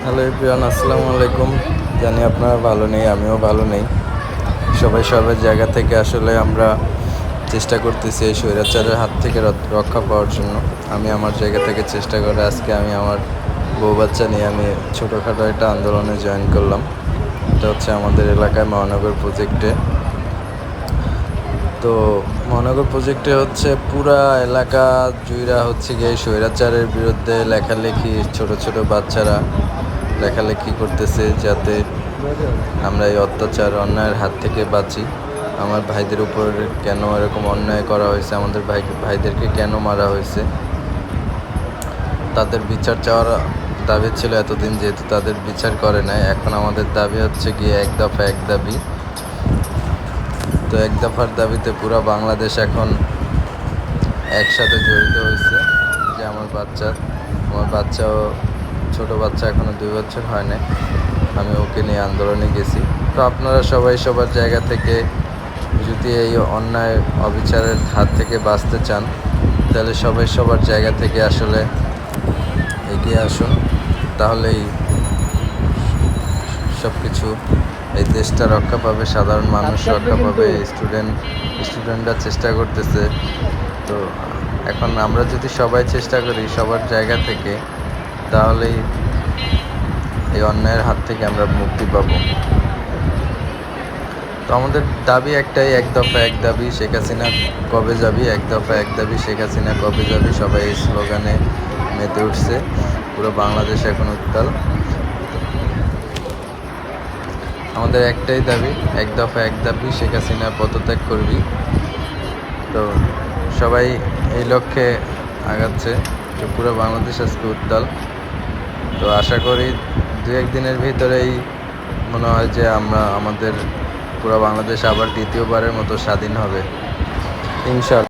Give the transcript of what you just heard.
Hello everyone, আসসালামু আলাইকুম। জানি আপনারা ভালো নেই, আমিও ভালো নেই। সবাই সবার জায়গা থেকে আসলে আমরা চেষ্টা করতেছি এই স্বৈরাচারের হাত থেকে রক্ষা পাওয়ার জন্য। আমি আমার জায়গা থেকে চেষ্টা করে আজকে আমি আমার বউ বাচ্চা নিয়ে আমি ছোটোখাটো একটা আন্দোলনে জয়েন করলাম। এটা হচ্ছে আমাদের এলাকায় মহানগর প্রজেক্টে। তো মহানগর প্রজেক্টে হচ্ছে পুরা এলাকা জুইরা হচ্ছে গিয়ে স্বৈরাচারের বিরুদ্ধে লেখালেখি, ছোট ছোট বাচ্চারা লেখালেখি করতেছে যাতে আমরা এই অত্যাচার অন্যায়ের হাত থেকে বাঁচি। আমার ভাইদের উপর কেন এরকম অন্যায় করা হয়েছে, আমাদের ভাইদেরকে কেন মারা হয়েছে, তাদের বিচার চাওয়ার দাবি ছিল এতদিন, যেহেতু তাদের বিচার করে নাই। এখন আমাদের দাবি হচ্ছে গিয়ে এক দফা এক দাবি। তো এক দফার দাবিতে পুরো বাংলাদেশ এখন একসাথে জড়িত হয়েছে। যে আমার বাচ্চাও ছোট বাচ্চা, এখনও 2 বছর হয় না, আমি ওকে নিয়ে আন্দোলনে গেছি। তো আপনারা সবাই সবার জায়গা থেকে যদি এই অন্যায় অবিচারের হাত থেকে বাঁচতে চান, তাহলে সবাই সবার জায়গা থেকে আসলে এগিয়ে আসুন। তাহলেই সব কিছু, এই দেশটা রক্ষা পাবে, সাধারণ মানুষ রক্ষা পাবে। স্টুডেন্টরা চেষ্টা করতেছে। তো এখন আমরা যদি সবাই চেষ্টা করি সবার জায়গা থেকে, তাহলেই এই অন্যায়ের হাত থেকে আমরা মুক্তি পাব। তো আমাদের দাবি একটাই, এক দফা এক দাবি, শেখ হাসিনা কবে যাবি, এক দফা এক দাবি, শেখ হাসিনা কবে যাবি। সবাই এই স্লোগানে মেতে উঠছে। পুরো বাংলাদেশ এখন উত্তাল। আমাদের একটাই দাবি, এক দফা এক দাবি, শেখ হাসিনা পদত্যাগ করবি। তো সবাই এই লক্ষ্যে আগাচ্ছে। তো পুরো বাংলাদেশ আজকে উত্তাল। তো আশা করি 2-1 দিনের ভিতরেই মনে হয় যে আমাদের পুরো বাংলাদেশ আবার দ্বিতীয়বারের মতো স্বাধীন হবে, ইনশাআল্লাহ।